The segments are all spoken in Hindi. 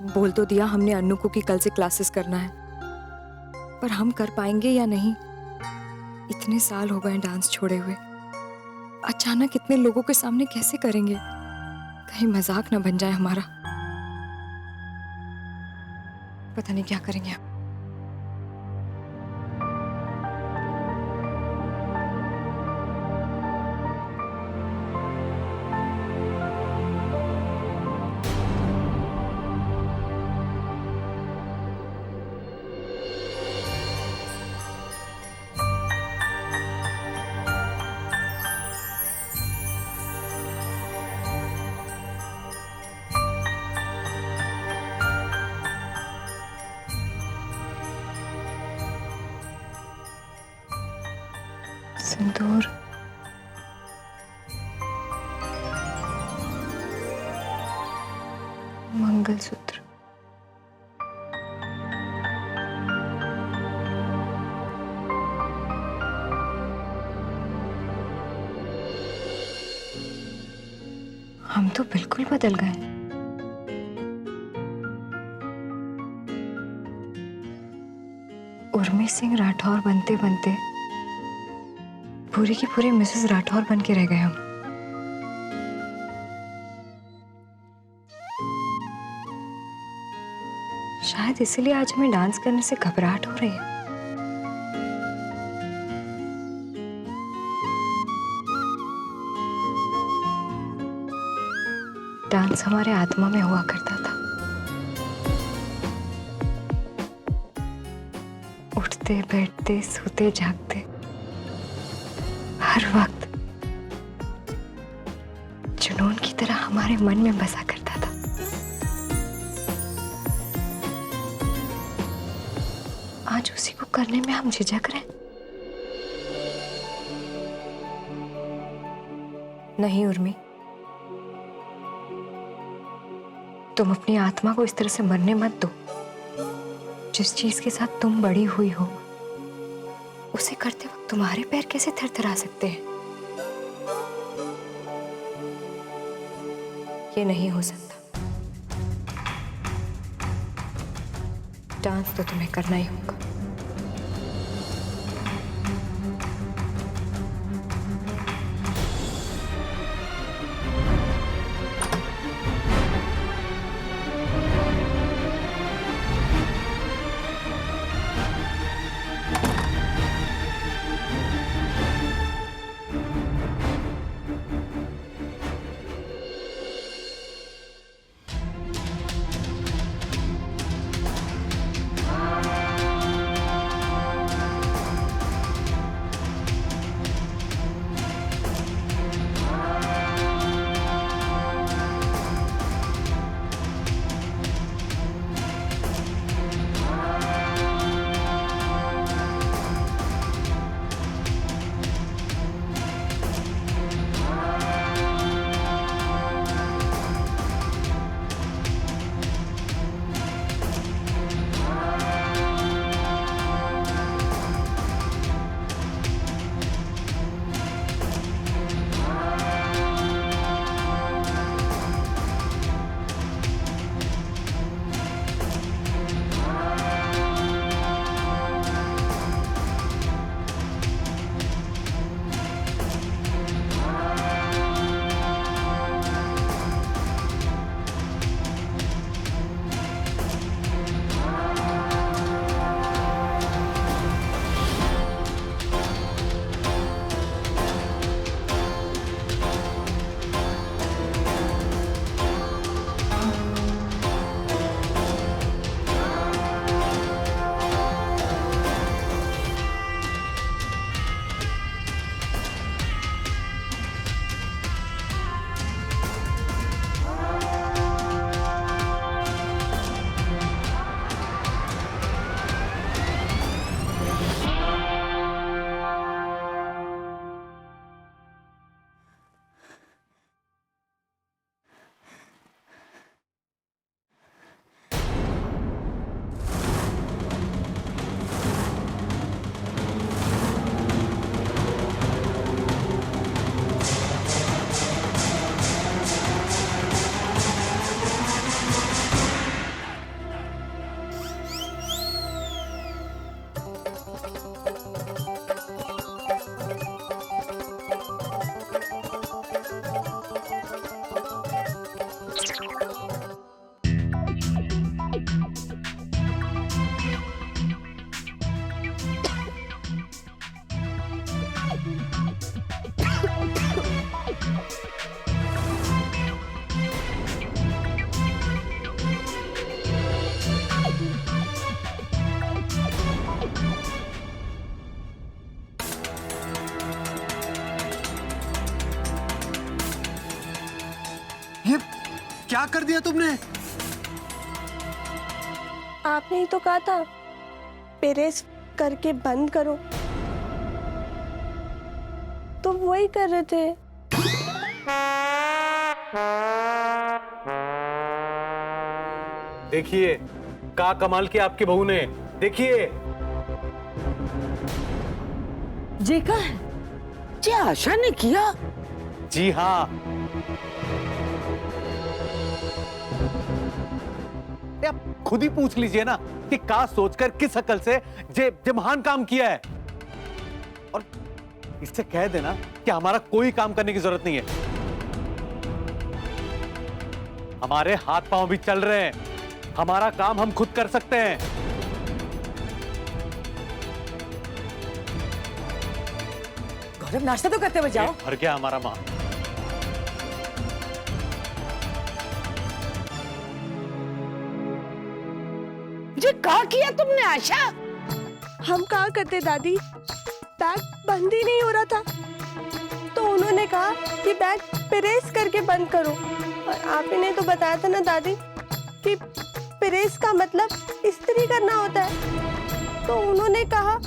बोल तो दिया हमने अन्नू को कि कल से क्लासेस करना है, पर हम कर पाएंगे या नहीं? इतने साल हो गए डांस छोड़े हुए, अचानक इतने लोगों के सामने कैसे करेंगे? कहीं मजाक ना बन जाए हमारा। पता नहीं क्या करेंगे अब। सिंदूर, मंगलसूत्र, हम तो बिल्कुल बदल गए। उर्मी सिंह राठौर बनते बनते पूरी की पूरी मिसेस राठौर बन के रह गए हम। शायद इसीलिए आज हमें डांस करने से घबराहट हो रही है। डांस हमारे आत्मा में हुआ करता था। उठते बैठते सोते जागते हर वक्त जुनून की तरह हमारे मन में बसा करता था। आज उसी को करने में हम झिझक रहे हैं। नहीं उर्मी, तुम अपनी आत्मा को इस तरह से मरने मत दो। जिस चीज के साथ तुम बड़ी हुई हो उसे करते वक्त तुम्हारे पैर कैसे थरथरा सकते हैं? ये नहीं हो सकता। डांस तो तुम्हें करना ही होगा। क्या कर दिया तुमने? आपने ही तो कहा था प्रेस करके बंद करो, तो वही कर रहे थे। देखिए का कमाल किया आपकी बहू ने, देखिए। जेका है जे आशा ने किया। जी हाँ, आप खुद ही पूछ लीजिए ना कि का सोचकर किस अकल से जे महान काम किया है। और इससे कह देना कि हमारा कोई काम करने की जरूरत नहीं है, हमारे हाथ पांव भी चल रहे हैं, हमारा काम हम खुद कर सकते हैं। गौरव नाश्ता तो करते हुए जाओ। भर गया हमारा माँ। जे कहा किया तुमने आशा? हम कहा करते दादी, बैग बंद ही नहीं हो रहा था, तो उन्होंने कहा कि बैग प्रेस करके बंद करो। और आप ही ने तो बताया था ना दादी कि प्रेस का मतलब इस्त्री करना होता है, तो उन्होंने कहा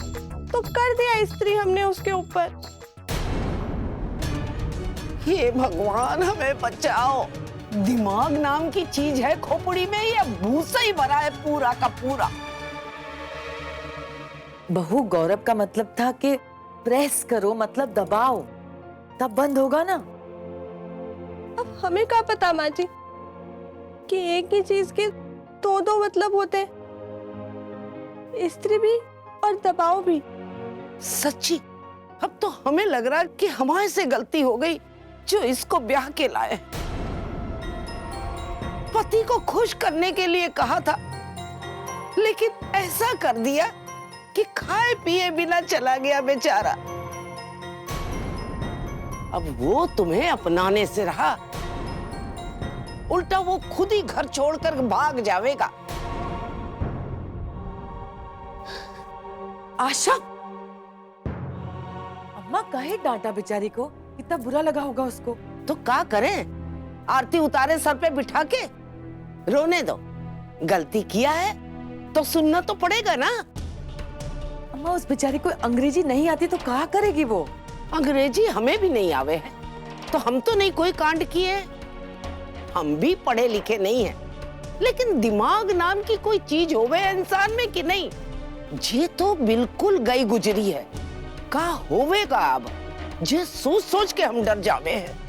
तो कर दिया इस्त्री हमने उसके ऊपर। हे भगवान हमें बचाओ, दिमाग नाम की चीज है खोपड़ी में या भूसा ही भरा है पूरा का पूरा। बहू गौरव का मतलब था कि प्रेस करो मतलब दबाओ, तब बंद होगा ना। अब हमें क्या पता माँ जी कि एक ही चीज के दो मतलब होते, इस्त्री भी और दबाव भी। सच्ची अब तो हमें लग रहा है कि हमारे से गलती हो गई जो इसको ब्याह के लाए। पति को खुश करने के लिए कहा था, लेकिन ऐसा कर दिया कि खाए पिए बिना चला गया बेचारा। अब वो तुम्हें अपनाने से रहा, उल्टा वो खुद ही घर छोड़कर भाग जाएगा। आशा, अम्मा काहे डांटा बेचारी को? कितना बुरा लगा होगा उसको। तो क्या करें, आरती उतारे सर पे बिठा के रोने दो। गलती किया है तो सुनना तो पड़ेगा ना। अम्मा उस बेचारी को अंग्रेजी नहीं आती तो क्या करेगी वो? अंग्रेजी हमें भी नहीं आवे है, तो हम तो नहीं कोई कांड किए, हम भी पढ़े लिखे नहीं हैं, लेकिन दिमाग नाम की कोई चीज होवे इंसान में कि नहीं, ये तो बिल्कुल गई गुजरी है। का होवेगा अब, जे सोच सोच के हम डर जावे हैं।